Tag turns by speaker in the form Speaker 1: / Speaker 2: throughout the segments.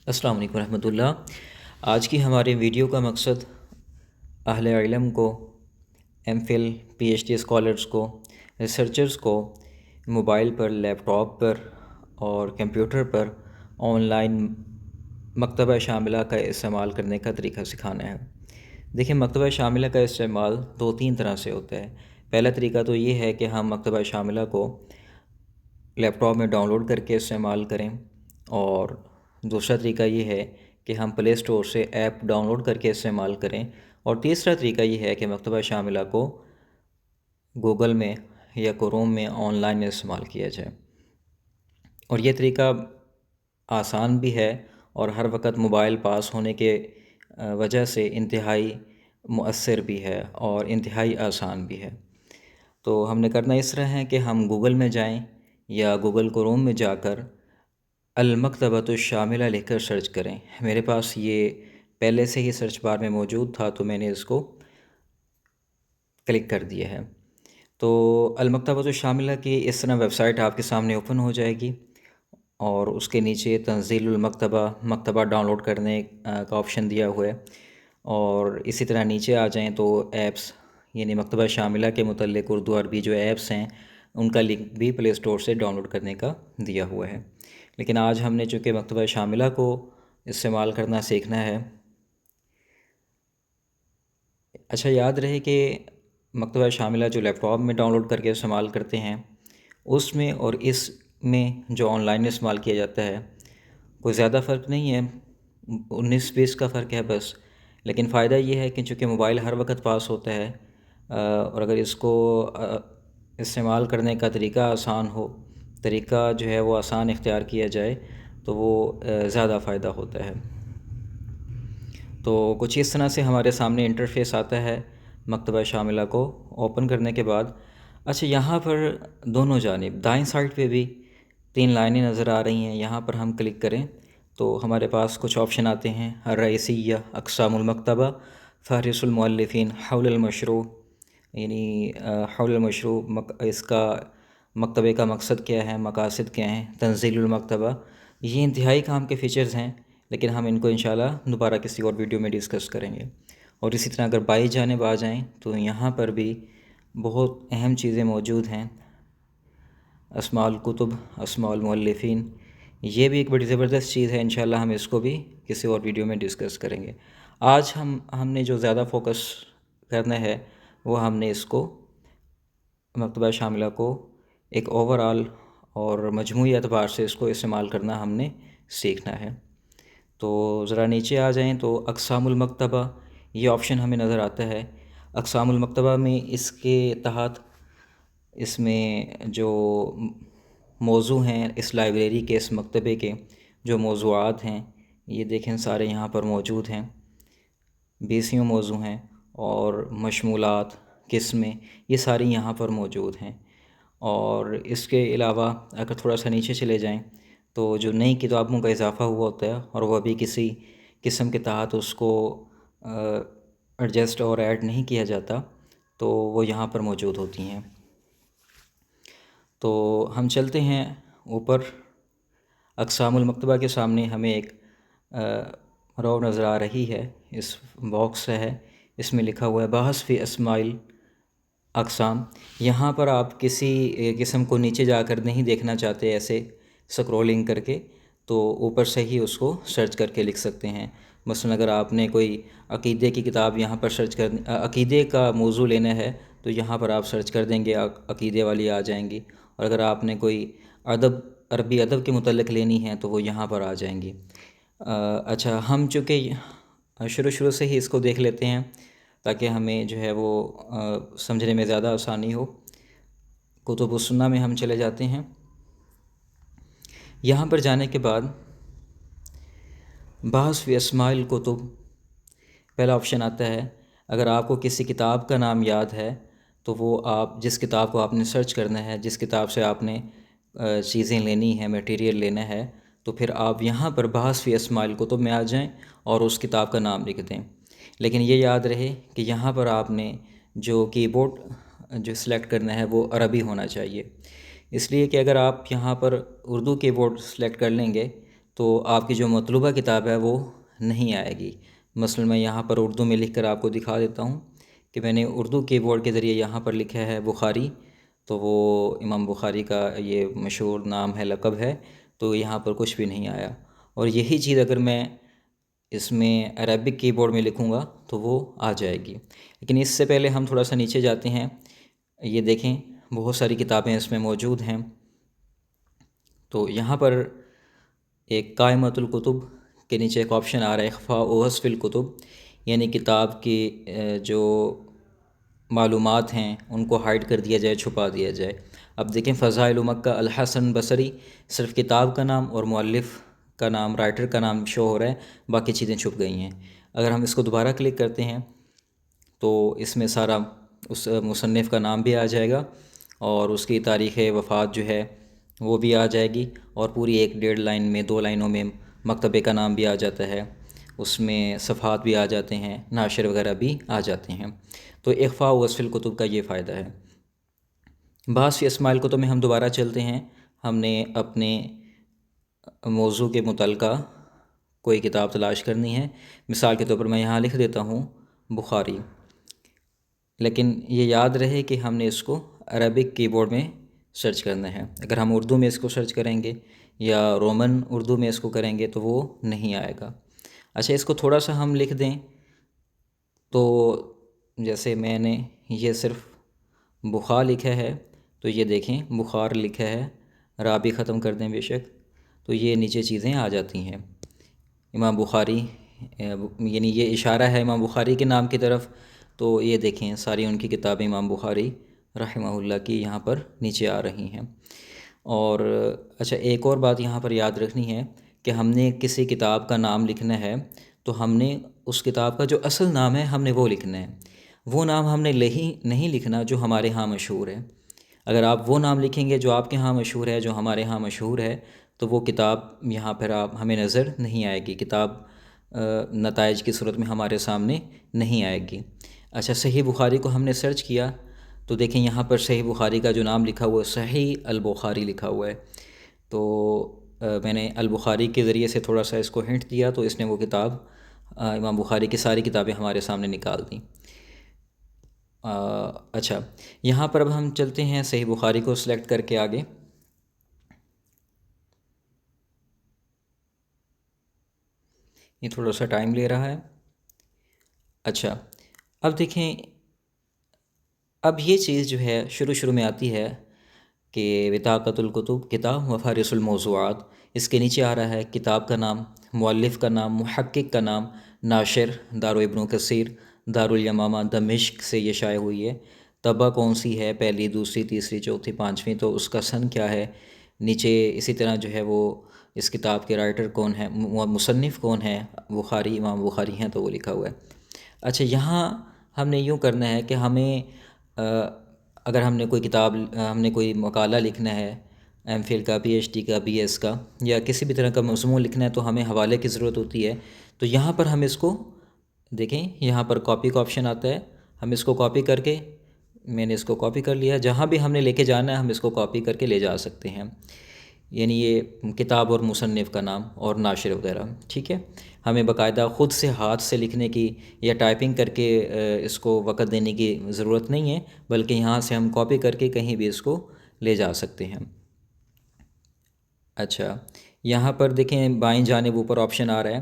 Speaker 1: السلام علیکم ورحمۃ اللہ۔ آج کی ہماری ویڈیو کا مقصد اہل علم کو، M Phil P H D scholars کو، ریسرچرز کو موبائل پر، لیپ ٹاپ پر اور کمپیوٹر پر آن لائن مکتبہ شاملہ کا استعمال کرنے کا طریقہ سکھانا ہے۔ دیکھیں، مکتبہ شاملہ کا استعمال دو تین طرح سے ہوتا ہے۔ پہلا طریقہ تو یہ ہے کہ ہم مکتبہ شاملہ کو لیپ ٹاپ میں ڈاؤن لوڈ کر کے استعمال کریں، اور دوسرا طریقہ یہ ہے کہ ہم پلے اسٹور سے ایپ ڈاؤن لوڈ کر کے استعمال کریں، اور تیسرا طریقہ یہ ہے کہ مکتبہ شاملہ کو گوگل میں یا کروم میں آن لائن استعمال کیا جائے۔ اور یہ طریقہ آسان بھی ہے اور ہر وقت موبائل پاس ہونے کے وجہ سے انتہائی مؤثر بھی ہے اور انتہائی آسان بھی ہے۔ تو ہم نے کرنا اس طرح ہے کہ ہم گوگل میں جائیں یا گوگل کروم میں جا کر المکتبۃ الشاملہ لکھ کر سرچ کریں۔ میرے پاس یہ پہلے سے ہی سرچ بار میں موجود تھا، تو میں نے اس کو کلک کر دیا ہے۔ تو المکتبۃ الشاملہ کی اس طرح ویب سائٹ آپ کے سامنے اوپن ہو جائے گی، اور اس کے نیچے تنزیل المکتبہ، مکتبہ ڈاؤن لوڈ کرنے کا آپشن دیا ہوا ہے، اور اسی طرح نیچے آ جائیں تو ایپس، یعنی مکتبہ شاملہ کے متعلق اردو عربی جو ایپس ہیں ان کا لنک بھی پلے اسٹور سے ڈاؤن لوڈ کرنے کا دیا ہوا ہے۔ لیکن آج ہم نے چونکہ مکتبہ شاملہ کو استعمال کرنا سیکھنا ہے۔ اچھا، یاد رہے کہ مکتبہ شاملہ جو لیپ ٹاپ میں ڈاؤن لوڈ کر کے استعمال کرتے ہیں، اس میں اور اس میں جو آن لائن استعمال کیا جاتا ہے کوئی زیادہ فرق نہیں ہے، 19-20 کا فرق ہے بس۔ لیکن فائدہ یہ ہے کہ چونکہ موبائل ہر وقت پاس ہوتا ہے، اور اگر اس کو استعمال کرنے کا طریقہ آسان ہو، طریقہ جو ہے وہ آسان اختیار کیا جائے، تو وہ زیادہ فائدہ ہوتا ہے۔ تو کچھ اس طرح سے ہمارے سامنے انٹرفیس آتا ہے مکتبہ شاملہ کو اوپن کرنے کے بعد۔ اچھا، یہاں پر دونوں جانب دائیں سائڈ پہ بھی 3 لائنیں نظر آ رہی ہیں، یہاں پر ہم کلک کریں تو ہمارے پاس کچھ آپشن آتے ہیں: الرئیسیہ، اقسام المکتبہ، فہرست المؤلفین، حول المشروع، یعنی حول المشروع اس کا مکتبے کا مقصد کیا ہے، مقاصد کیا ہیں، تنزیل المکتبہ۔ یہ انتہائی کام کے فیچرز ہیں، لیکن ہم ان کو انشاءاللہ دوبارہ کسی اور ویڈیو میں ڈسکس کریں گے۔ اور اسی طرح اگر بائیں جانب آ جائیں تو یہاں پر بھی بہت اہم چیزیں موجود ہیں: اسماء الکتب، اسماء المؤلفین۔ یہ بھی ایک بڑی زبردست چیز ہے، انشاءاللہ ہم اس کو بھی کسی اور ویڈیو میں ڈسکس کریں گے۔ آج ہم نے جو زیادہ فوکس کرنا ہے وہ ہم نے اس کو مکتبہ شاملہ کو ایک اوورآل اور مجموعی اعتبار سے اس کو استعمال کرنا ہم نے سیکھنا ہے۔ تو ذرا نیچے آ جائیں تو اقسام المکتبہ، یہ آپشن ہمیں نظر آتا ہے۔ اقسام المکتبہ میں اس کے تحت اس میں جو موضوع ہیں اس لائبریری کے، اس مکتبے کے جو موضوعات ہیں، یہ دیکھیں سارے یہاں پر موجود ہیں، 20 موضوع ہیں، اور مشمولات، قسمیں، یہ ساری یہاں پر موجود ہیں۔ اور اس کے علاوہ اگر تھوڑا سا نیچے چلے جائیں تو جو نئی کتابوں کا اضافہ ہوا ہوتا ہے اور وہ ابھی کسی قسم کے تحت اس کو ایڈجسٹ اور ایڈ نہیں کیا جاتا، تو وہ یہاں پر موجود ہوتی ہیں۔ تو ہم چلتے ہیں اوپر۔ اقسام المکتبہ کے سامنے ہمیں ایک رو نظر آ رہی ہے، اس باکس ہے، اس میں لکھا ہوا ہے بحث فی اسماء اقسام۔ یہاں پر آپ کسی قسم کو نیچے جا کر نہیں دیکھنا چاہتے ایسے سکرولنگ کر کے، تو اوپر سے ہی اس کو سرچ کر کے لکھ سکتے ہیں۔ مثلا اگر آپ نے کوئی عقیدے کی کتاب یہاں پر عقیدے کا موضوع لینا ہے تو یہاں پر آپ سرچ کر دیں گے، عقیدے والی آ جائیں گی۔ اور اگر آپ نے کوئی عربی ادب کے متعلق لینی ہے تو وہ یہاں پر آ جائیں گی۔ اچھا، ہم چونکہ شروع سے ہی اس کو دیکھ لیتے ہیں تاکہ ہمیں جو ہے وہ سمجھنے میں زیادہ آسانی ہو۔ کتب السنہ میں ہم چلے جاتے ہیں۔ یہاں پر جانے کے بعد بحث فی اسماء الکتب پہلا آپشن آتا ہے۔ اگر آپ کو کسی کتاب کا نام یاد ہے تو وہ آپ جس کتاب کو آپ نے سرچ کرنا ہے، جس کتاب سے آپ نے چیزیں لینی ہیں، میٹیریل لینا ہے، تو پھر آپ یہاں پر بحث فی اسماء الکتب میں آ جائیں اور اس کتاب کا نام لکھ دیں۔ لیکن یہ یاد رہے کہ یہاں پر آپ نے جو کی بورڈ جو سلیکٹ کرنا ہے وہ عربی ہونا چاہیے، اس لیے کہ اگر آپ یہاں پر اردو کی بورڈ سلیکٹ کر لیں گے تو آپ کی جو مطلوبہ کتاب ہے وہ نہیں آئے گی۔ مثلا میں یہاں پر اردو میں لکھ کر آپ کو دکھا دیتا ہوں کہ میں نے اردو کی بورڈ کے ذریعے یہاں پر لکھا ہے بخاری، تو وہ امام بخاری کا یہ مشہور نام ہے، لقب ہے، تو یہاں پر کچھ بھی نہیں آیا۔ اور یہی چیز اگر میں اس میں عربک کی بورڈ میں لکھوں گا تو وہ آ جائے گی۔ لیکن اس سے پہلے ہم تھوڑا سا نیچے جاتے ہیں، یہ دیکھیں بہت ساری کتابیں اس میں موجود ہیں۔ تو یہاں پر ایک قائمۃ الکتب کے نیچے ایک آپشن آ رہا ہے اخفاء وصف الکتب، یعنی کتاب کی جو معلومات ہیں ان کو ہائڈ کر دیا جائے، چھپا دیا جائے۔ اب دیکھیں فضائل مکہ الحسن بصری، صرف کتاب کا نام اور مؤلف کا نام، رائٹر کا نام شو ہو رہا ہے، باقی چیزیں چھپ گئی ہیں۔ اگر ہم اس کو دوبارہ کلک کرتے ہیں تو اس میں سارا اس مصنف کا نام بھی آ جائے گا، اور اس کی تاریخ وفات جو ہے وہ بھی آ جائے گی، اور پوری 1.5 لائن میں 2 لائنوں میں مکتبے کا نام بھی آ جاتا ہے، اس میں صفحات بھی آ جاتے ہیں، ناشر وغیرہ بھی آ جاتے ہیں۔ تو اخفاء وصف الکتب کا یہ فائدہ ہے۔ بعض فی اسماء الکتب میں ہم دوبارہ چلتے ہیں، ہم نے اپنے موضوع کے متعلقہ کوئی کتاب تلاش کرنی ہے، مثال کے طور پر میں یہاں لکھ دیتا ہوں بخاری، لیکن یہ یاد رہے کہ ہم نے اس کو عربک کی بورڈ میں سرچ کرنا ہے۔ اگر ہم اردو میں اس کو سرچ کریں گے یا رومن اردو میں اس کو کریں گے تو وہ نہیں آئے گا۔ اچھا، اس کو تھوڑا سا ہم لکھ دیں تو جیسے میں نے یہ صرف بخار لکھا ہے، تو یہ دیکھیں بخار لکھا ہے، رابی ختم کر دیں بے شک، تو یہ نیچے چیزیں آ جاتی ہیں۔ امام بخاری، یعنی یہ اشارہ ہے امام بخاری کے نام کی طرف، تو یہ دیکھیں ساری ان کی کتابیں امام بخاری رحمہ اللہ کی یہاں پر نیچے آ رہی ہیں۔ اور اچھا، ایک اور بات یہاں پر یاد رکھنی ہے کہ ہم نے کسی کتاب کا نام لکھنا ہے تو ہم نے اس کتاب کا جو اصل نام ہے ہم نے وہ لکھنا ہے، وہ نام ہم نے نہیں لکھنا جو ہمارے ہاں مشہور ہے۔ اگر آپ وہ نام لکھیں گے جو آپ کے ہاں مشہور ہے، جو ہمارے ہاں مشہور ہے، تو وہ کتاب یہاں پر ہمیں نظر نہیں آئے گی، کتاب نتائج کی صورت میں ہمارے سامنے نہیں آئے گی۔ اچھا، صحیح بخاری کو ہم نے سرچ کیا تو دیکھیں یہاں پر صحیح بخاری کا جو نام لکھا ہوا ہے صحیح البخاری لکھا ہوا ہے، تو میں نے البخاری کے ذریعے سے تھوڑا سا اس کو ہنٹ دیا تو اس نے وہ کتاب امام بخاری کی ساری کتابیں ہمارے سامنے نکال دیں۔ اچھا، یہاں پر اب ہم چلتے ہیں صحیح بخاری کو سلیکٹ کر کے آگے۔ یہ تھوڑا سا ٹائم لے رہا ہے۔ اچھا، اب دیکھیں، اب یہ چیز جو ہے شروع میں آتی ہے کہ بطاقۃ الکتب کتاب مفارس الموضوعات، اس کے نیچے آ رہا ہے کتاب کا نام، مؤلف کا نام، محقق کا نام، ناشر دار ابن کثیر، دارالیمامہ دمشق سے یہ شائع ہوئی ہے، طبع کون سی ہے، پہلی، دوسری، تیسری، چوتھی، پانچویں، تو اس کا سن کیا ہے، نیچے اسی طرح جو ہے وہ اس کتاب کے رائٹر کون ہے، مصنف کون ہے، بخاری، امام بخاری ہیں تو وہ لکھا ہوا ہے۔ اچھا، یہاں ہم نے یوں کرنا ہے کہ ہمیں اگر ہم نے کوئی کتاب، ہم نے کوئی مقالہ لکھنا ہے، ایم فل کا، پی ایچ ڈی کا، بی ایس کا، یا کسی بھی طرح کا مضمون لکھنا ہے تو ہمیں حوالے کی ضرورت ہوتی ہے، تو یہاں پر ہم اس کو دیکھیں، یہاں پر کاپی کا آپشن آتا ہے، ہم اس کو کاپی کر کے، میں نے اس کو کاپی کر لیا، جہاں بھی ہم نے لے کے جانا ہے ہم اس کو کاپی کر کے لے جا سکتے ہیں، یعنی یہ کتاب اور مصنف کا نام اور ناشر وغیرہ، ٹھیک ہے۔ ہمیں باقاعدہ خود سے ہاتھ سے لکھنے کی یا ٹائپنگ کر کے اس کو وقت دینے کی ضرورت نہیں ہے، بلکہ یہاں سے ہم کاپی کر کے کہیں بھی اس کو لے جا سکتے ہیں۔ اچھا، یہاں پر دیکھیں بائیں جانب اوپر آپشن آ رہا ہے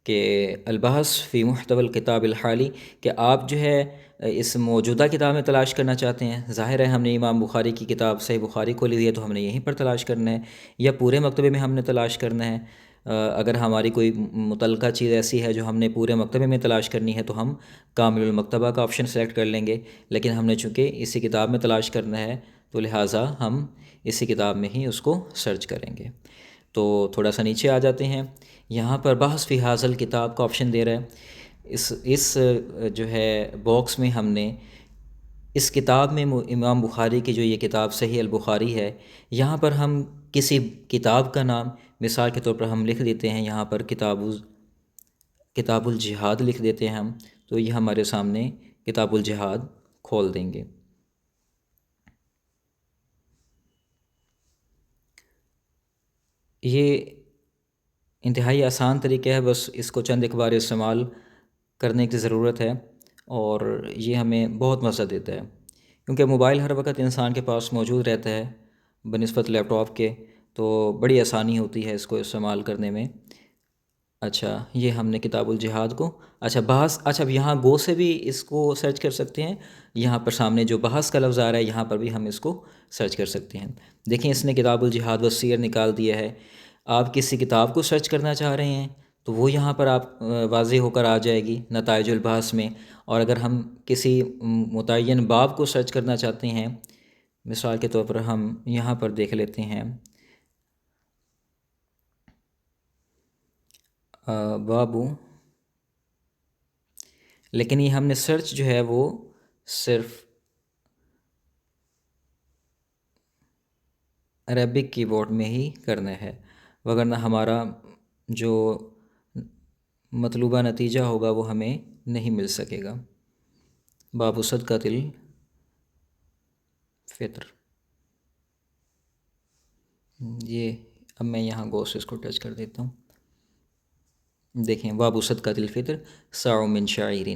Speaker 1: کہ البحث فی محتوی الکتاب الحالی، کہ آپ جو ہے اس موجودہ کتاب میں تلاش کرنا چاہتے ہیں، ظاہر ہے ہم نے امام بخاری کی کتاب صحیح بخاری کو لی ہے تو ہم نے یہیں پر تلاش کرنا ہے، یا پورے مکتبے میں ہم نے تلاش کرنا ہے۔ اگر ہماری کوئی متعلقہ چیز ایسی ہے جو ہم نے پورے مکتبے میں تلاش کرنی ہے تو ہم کامل المکتبہ کا آپشن سلیکٹ کر لیں گے، لیکن ہم نے چونکہ اسی کتاب میں تلاش کرنا ہے تو لہٰذا ہم اسی کتاب میں ہی اس کو سرچ کریں گے۔ تو تھوڑا سا نیچے آ جاتے ہیں، یہاں پر بحث فی حاصل کتاب کا آپشن دے رہا ہے، اس جو ہے باکس میں ہم نے اس کتاب میں امام بخاری کی جو یہ کتاب صحیح البخاری ہے، یہاں پر ہم کسی کتاب کا نام، مثال کے طور پر ہم لکھ دیتے ہیں یہاں پر کتاب الجہاد لکھ دیتے ہیں ہم، تو یہ ہمارے سامنے کتاب الجہاد کھول دیں گے۔ یہ انتہائی آسان طریقہ ہے، بس اس کو چند ایک بار استعمال کرنے کی ضرورت ہے اور یہ ہمیں بہت مزہ دیتا ہے، کیونکہ موبائل ہر وقت انسان کے پاس موجود رہتا ہے بنسبت لیپ ٹاپ کے، تو بڑی آسانی ہوتی ہے اس کو استعمال کرنے میں۔ اچھا، یہ ہم نے کتاب الجہاد کو، اچھا بحث، اچھا اب یہاں گو سے بھی اس کو سرچ کر سکتے ہیں، یہاں پر سامنے جو بحث کا لفظ آ رہا ہے یہاں پر بھی ہم اس کو سرچ کر سکتے ہیں۔ دیکھیں اس نے کتاب الجہاد والسیر نکال دیا ہے۔ آپ کسی کتاب کو سرچ کرنا چاہ رہے ہیں تو وہ یہاں پر آپ واضح ہو کر آ جائے گی نتائج البحث میں، اور اگر ہم کسی متعین باب کو سرچ کرنا چاہتے ہیں، مثال کے طور پر ہم یہاں پر دیکھ لیتے ہیں بابو، لیکن یہ ہم نے سرچ جو ہے وہ صرف عربک کی بورڈ میں ہی کرنا ہے، وگرنہ ہمارا جو مطلوبہ نتیجہ ہوگا وہ ہمیں نہیں مل سکے گا۔ باب صدقۃ الفطر، یہ اب میں یہاں گوشت اس کو ٹچ کر دیتا ہوں۔ دیکھیں باب صدقۃ الفطر صاع من شعیر،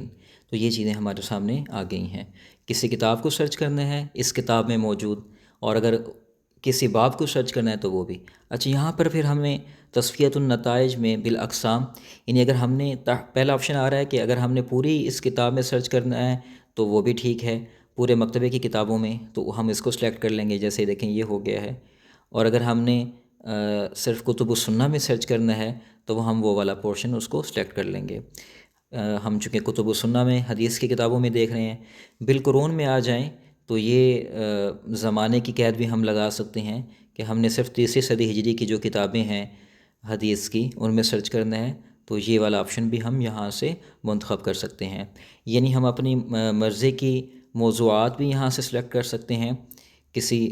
Speaker 1: تو یہ چیزیں ہمارے سامنے آ گئی ہیں۔ کسی کتاب کو سرچ کرنا ہے اس کتاب میں موجود، اور اگر کسی باب کو سرچ کرنا ہے تو وہ بھی۔ اچھا یہاں پر پھر ہمیں تصفیۃ النتائج میں بالاقسام، یعنی اگر ہم نے پہلا آپشن آ رہا ہے کہ اگر ہم نے پوری اس کتاب میں سرچ کرنا ہے تو وہ بھی ٹھیک ہے، پورے مکتبے کی کتابوں میں تو ہم اس کو سلیکٹ کر لیں گے، جیسے دیکھیں یہ ہو گیا ہے۔ اور اگر ہم نے صرف کتب السنہ میں سرچ کرنا ہے تو ہم وہ والا پورشن اس کو سلیکٹ کر لیں گے۔ ہم چونکہ کتب السنہ میں حدیث کی کتابوں میں دیکھ رہے ہیں، بالقرون میں آ جائیں تو یہ زمانے کی قید بھی ہم لگا سکتے ہیں کہ ہم نے صرف تیسری صدی ہجری کی جو کتابیں ہیں حدیث کی ان میں سرچ کرنا ہے، تو یہ والا آپشن بھی ہم یہاں سے منتخب کر سکتے ہیں۔ یعنی ہم اپنی مرضی کی موضوعات بھی یہاں سے سلیکٹ کر سکتے ہیں، کسی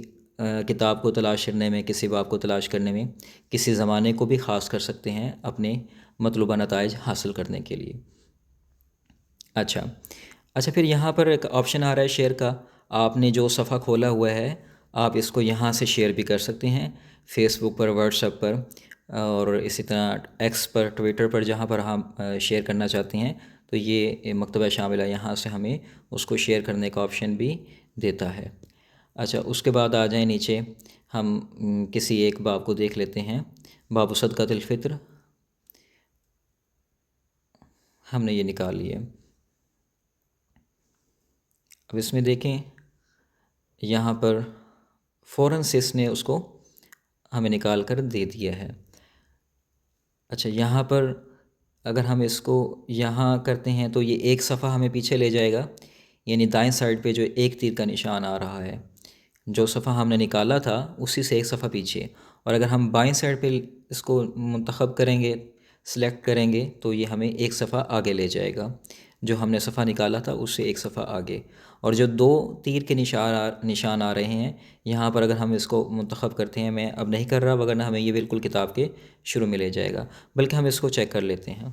Speaker 1: کتاب کو تلاش کرنے میں، کسی باب کو تلاش کرنے میں، کسی زمانے کو بھی خاص کر سکتے ہیں اپنے مطلوبہ نتائج حاصل کرنے کے لیے۔ اچھا پھر یہاں پر ایک آپشن آ رہا ہے شیئر کا، آپ نے جو صفحہ کھولا ہوا ہے آپ اس کو یہاں سے شیئر بھی کر سکتے ہیں، فیس بک پر، واٹس ایپ پر، اور اسی طرح ایکس پر، ٹویٹر پر، جہاں پر ہم شیئر کرنا چاہتے ہیں تو یہ مکتبہ شاملہ یہاں سے ہمیں اس کو شیئر کرنے کا آپشن بھی دیتا ہے۔ اچھا اس کے بعد آ جائیں نیچے، ہم کسی ایک باب کو دیکھ لیتے ہیں، باب صدقۃ الفطر ہم نے یہ نکال لیا۔ اب اس میں دیکھیں یہاں پر فوراً سے اس نے اس کو ہمیں نکال کر دے دیا ہے۔ اچھا یہاں پر اگر ہم اس کو یہاں کرتے ہیں تو یہ ایک صفحہ ہمیں پیچھے لے جائے گا، یعنی دائیں سائڈ پہ جو ایک تیر کا نشان آ رہا ہے، جو صفحہ ہم نے نکالا تھا اسی سے ایک صفحہ پیچھے، اور اگر ہم بائیں سائڈ پہ اس کو منتخب کریں گے، سلیکٹ کریں گے تو یہ ہمیں ایک صفحہ آگے لے جائے گا، جو ہم نے صفحہ نکالا تھا اس سے ایک صفحہ آگے۔ اور جو دو تیر کے نشان آ رہے ہیں یہاں پر اگر ہم اس کو منتخب کرتے ہیں، میں اب نہیں کر رہا وگرنہ ہمیں یہ بالکل کتاب کے شروع میں لے جائے گا، بلکہ ہم اس کو چیک کر لیتے ہیں۔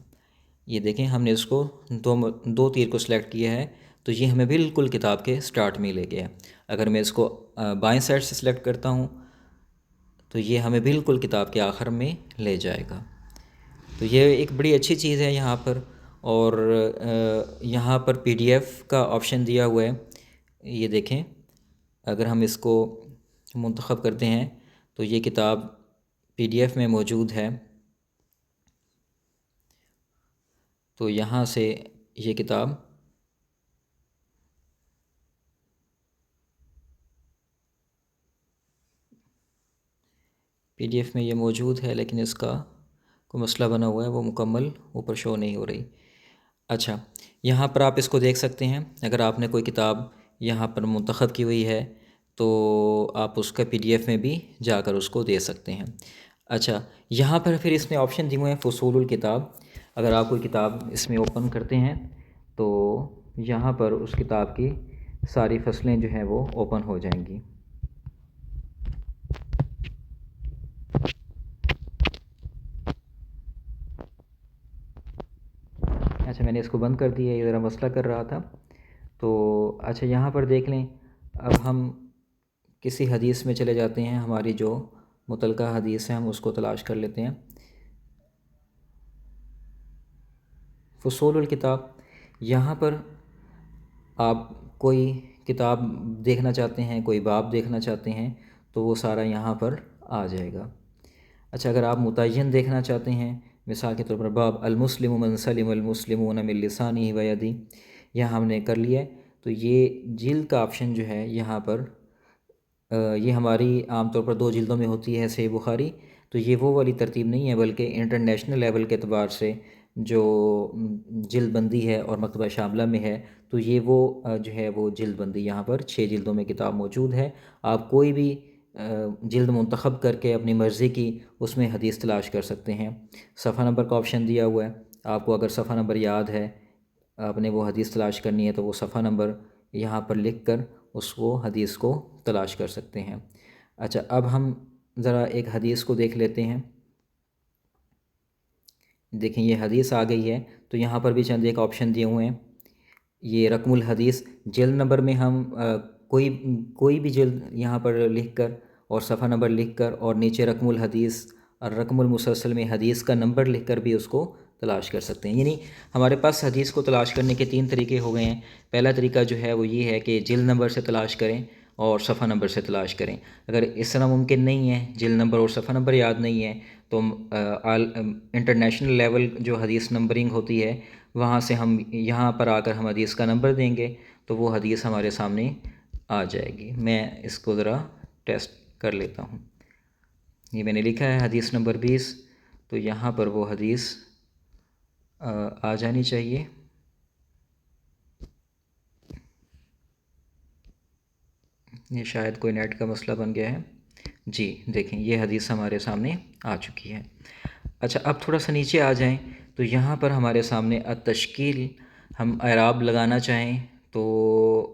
Speaker 1: یہ دیکھیں ہم نے اس کو دو تیر کو سلیکٹ کیا ہے تو یہ ہمیں بالکل کتاب کے سٹارٹ میں لے گیا۔ اگر میں اس کو بائیں سائڈ سے سلیکٹ کرتا ہوں تو یہ ہمیں بالکل کتاب کے آخر میں لے جائے گا۔ تو یہ ایک بڑی اچھی چیز ہے یہاں پر، اور یہاں پر پی ڈی ایف کا آپشن دیا ہوا ہے، یہ دیکھیں اگر ہم اس کو منتخب کرتے ہیں تو یہ کتاب پی ڈی ایف میں موجود ہے، تو یہاں سے یہ کتاب پی ڈی ایف میں یہ موجود ہے، لیکن اس کا کوئی مسئلہ بنا ہوا ہے، وہ مکمل اوپر شو نہیں ہو رہی۔ اچھا یہاں پر آپ اس کو دیکھ سکتے ہیں، اگر آپ نے کوئی کتاب یہاں پر منتخب کی ہوئی ہے تو آپ اس کا پی ڈی ایف میں بھی جا کر اس کو دے سکتے ہیں۔ اچھا یہاں پر پھر اس نے آپشن دیے ہوئے ہیں فصول الکتاب، اگر آپ کوئی کتاب اس میں اوپن کرتے ہیں تو یہاں پر اس کتاب کی ساری فصلیں جو ہیں وہ اوپن ہو جائیں گی۔ اچھا میں نے اس کو بند کر دیا، یہ ذرا مسئلہ کر رہا تھا۔ تو اچھا یہاں پر دیکھ لیں، اب ہم کسی حدیث میں چلے جاتے ہیں، ہماری جو متعلقہ حدیث ہے ہم اس کو تلاش کر لیتے ہیں۔ فصول الکتاب، یہاں پر آپ کوئی کتاب دیکھنا چاہتے ہیں، کوئی باب دیکھنا چاہتے ہیں تو وہ سارا یہاں پر آ جائے گا۔ اچھا، اگر آپ متعین دیکھنا چاہتے ہیں، مثال کے طور پر باب المسلم من سلم المسلمون من لسانہ و یدہ، یہاں ہم نے کر لیا ہے، تو یہ جلد کا آپشن جو ہے یہاں پر یہ ہماری عام طور پر 2 جلدوں میں ہوتی ہے صحیح بخاری، تو یہ وہ والی ترتیب نہیں ہے، بلکہ انٹرنیشنل لیول کے اعتبار سے جو جلد بندی ہے اور مکتبہ شاملہ میں ہے، تو یہ وہ جو ہے وہ جلد بندی یہاں پر 6 جلدوں میں کتاب موجود ہے۔ آپ کوئی بھی جلد منتخب کر کے اپنی مرضی کی اس میں حدیث تلاش کر سکتے ہیں۔ صفحہ نمبر کا آپشن دیا ہوا ہے، آپ کو اگر صفحہ نمبر یاد ہے، آپ نے وہ حدیث تلاش کرنی ہے تو وہ صفحہ نمبر یہاں پر لکھ کر اس کو حدیث کو تلاش کر سکتے ہیں۔ اچھا، اب ہم ذرا ایک حدیث کو دیکھ لیتے ہیں۔ دیکھیں یہ حدیث آ گئی ہے، تو یہاں پر بھی چند ایک آپشن دیے ہوئے ہیں۔ یہ رقم الحدیث، جلد نمبر میں ہم کوئی بھی جلد یہاں پر لکھ کر اور صفحہ نمبر لکھ کر اور نیچے رقم الحدیث اور رقم المسلسل میں حدیث کا نمبر لکھ کر بھی اس کو تلاش کر سکتے ہیں۔ یعنی ہمارے پاس حدیث کو تلاش کرنے کے 3 طریقے ہو گئے ہیں۔ پہلا طریقہ جو ہے وہ یہ ہے کہ جلد نمبر سے تلاش کریں اور صفحہ نمبر سے تلاش کریں۔ اگر اس طرح ممکن نہیں ہے، جلد نمبر اور صفحہ نمبر یاد نہیں ہے، تو انٹرنیشنل لیول جو حدیث نمبرنگ ہوتی ہے وہاں سے ہم یہاں پر آ کر ہم حدیث کا نمبر دیں گے تو وہ حدیث ہمارے سامنے آ جائے گی۔ میں اس کو ذرا ٹیسٹ کر لیتا ہوں۔ یہ میں نے لکھا ہے حدیث نمبر 20، تو یہاں پر وہ حدیث آ جانی چاہیے۔ یہ شاید کوئی نیٹ کا مسئلہ بن گیا ہے۔ جی دیکھیں یہ حدیث ہمارے سامنے آ چکی ہے۔ اچھا، اب تھوڑا سا نیچے آ جائیں تو یہاں پر ہمارے سامنے التشکیل، ہم اعراب لگانا چاہیں تو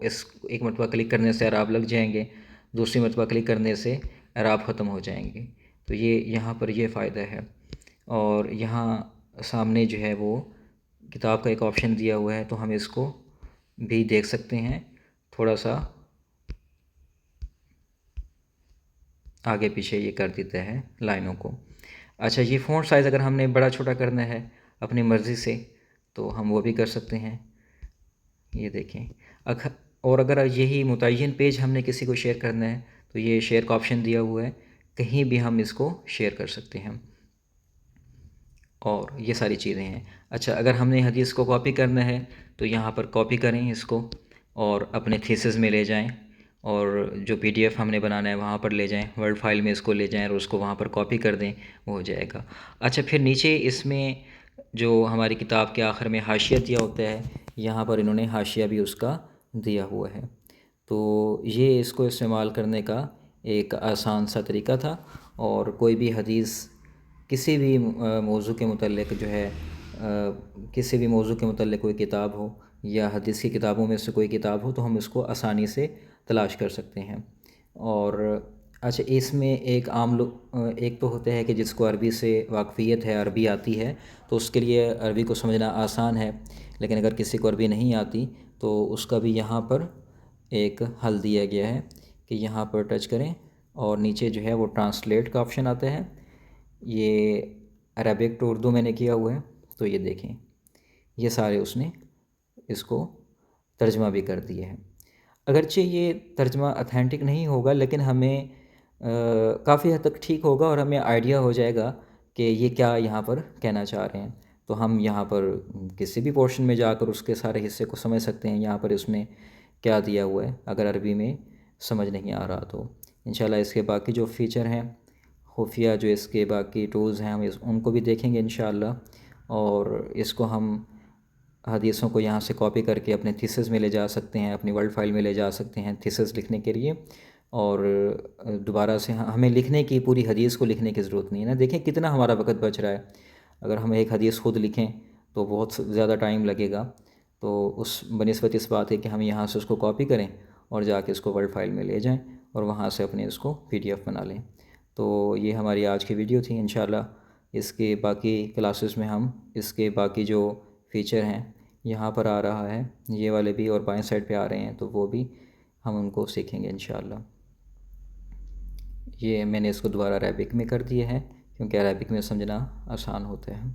Speaker 1: اس ایک مرتبہ کلک کرنے سے اعراب لگ جائیں گے، دوسری مرتبہ کلک کرنے سے اعراب ختم ہو جائیں گے، تو یہ یہاں پر یہ فائدہ ہے۔ اور یہاں سامنے جو ہے وہ کتاب کا ایک آپشن دیا ہوا ہے، تو ہم اس کو بھی دیکھ سکتے ہیں، تھوڑا سا آگے پیچھے یہ کر دیتا ہے لائنوں کو۔ اچھا، یہ فونٹ سائز اگر ہم نے بڑا چھوٹا کرنا ہے اپنی مرضی سے تو ہم وہ بھی کر سکتے ہیں، یہ دیکھیں۔ اور اگر یہی متعین پیج ہم نے کسی کو شیئر کرنا ہے تو یہ شیئر کا آپشن دیا ہوا ہے، کہیں بھی ہم اس کو شیئر کر سکتے ہیں، اور یہ ساری چیزیں ہیں۔ اچھا، اگر ہم نے حدیث کو کاپی کرنا ہے تو یہاں پر کاپی کریں اس کو اور اپنے تھیسس میں لے جائیں، اور جو پی ڈی ایف ہم نے بنانا ہے وہاں پر لے جائیں، ورڈ فائل میں اس کو لے جائیں اور اس کو وہاں پر کاپی کر دیں، وہ ہو جائے گا۔ اچھا، پھر نیچے اس میں جو ہماری کتاب کے آخر میں حاشیہ دیا ہوتا ہے، یہاں پر انہوں نے حاشیہ بھی اس کا دیا ہوا ہے، تو یہ اس کو استعمال کرنے کا ایک آسان سا طریقہ تھا۔ اور کوئی بھی حدیث کسی بھی موضوع کے متعلق جو ہے کسی بھی موضوع کے متعلق کوئی کتاب ہو یا حدیث کی کتابوں میں سے کوئی کتاب ہو تو ہم اس کو آسانی سے تلاش کر سکتے ہیں۔ اور اچھا، اس میں ایک ایک تو ہوتا ہے کہ جس کو عربی سے واقفیت ہے، عربی آتی ہے، تو اس کے لیے عربی کو سمجھنا آسان ہے، لیکن اگر کسی کو عربی نہیں آتی تو اس کا بھی یہاں پر ایک حل دیا گیا ہے کہ یہاں پر ٹچ کریں اور نیچے جو ہے وہ ٹرانسلیٹ کا آپشن آتا ہے۔ یہ عربک ٹو اردو میں نے کیا ہوا ہے، تو یہ دیکھیں یہ سارے اس نے اس کو ترجمہ بھی کر دیے ہیں۔ اگرچہ یہ ترجمہ اتھینٹک نہیں ہوگا لیکن ہمیں کافی حد تک ٹھیک ہوگا اور ہمیں آئیڈیا ہو جائے گا کہ یہ کیا یہاں پر کہنا چاہ رہے ہیں، تو ہم یہاں پر کسی بھی پورشن میں جا کر اس کے سارے حصے کو سمجھ سکتے ہیں یہاں پر اس میں کیا دیا ہوا ہے، اگر عربی میں سمجھ نہیں آ رہا تو۔ انشاءاللہ اس کے باقی جو فیچر ہیں، خفیہ جو اس کے باقی ٹولز ہیں، ہم ان کو بھی دیکھیں گے انشاءاللہ، اور اس کو ہم حدیثوں کو یہاں سے کاپی کر کے اپنے تھیسس میں لے جا سکتے ہیں، اپنی ورڈ فائل میں لے جا سکتے ہیں تھیسس لکھنے کے لیے، اور دوبارہ سے ہمیں لکھنے کی پوری حدیث کو لکھنے کی ضرورت نہیں ہے نا۔ دیکھیں کتنا ہمارا وقت بچ رہا ہے، اگر ہم ایک حدیث خود لکھیں تو بہت زیادہ ٹائم لگے گا، تو اس بنسبت اس بات ہے کہ ہم یہاں سے اس کو کاپی کریں اور جا کے اس کو ورڈ فائل میں لے جائیں اور وہاں سے اپنے اس کو پی ڈی ایف بنا لیں۔ تو یہ ہماری آج کی ویڈیو تھی، انشاءاللہ اس کے باقی کلاسز میں ہم اس کے باقی جو فیچر ہیں یہاں پر آ رہا ہے، یہ والے بھی اور بائیں سائڈ پہ آ رہے ہیں، تو وہ بھی ہم ان کو سیکھیں گے انشاءاللہ۔ یہ میں نے اس کو دوبارہ عربک میں کر دیا ہے کیونکہ عربک میں سمجھنا آسان ہوتا ہے۔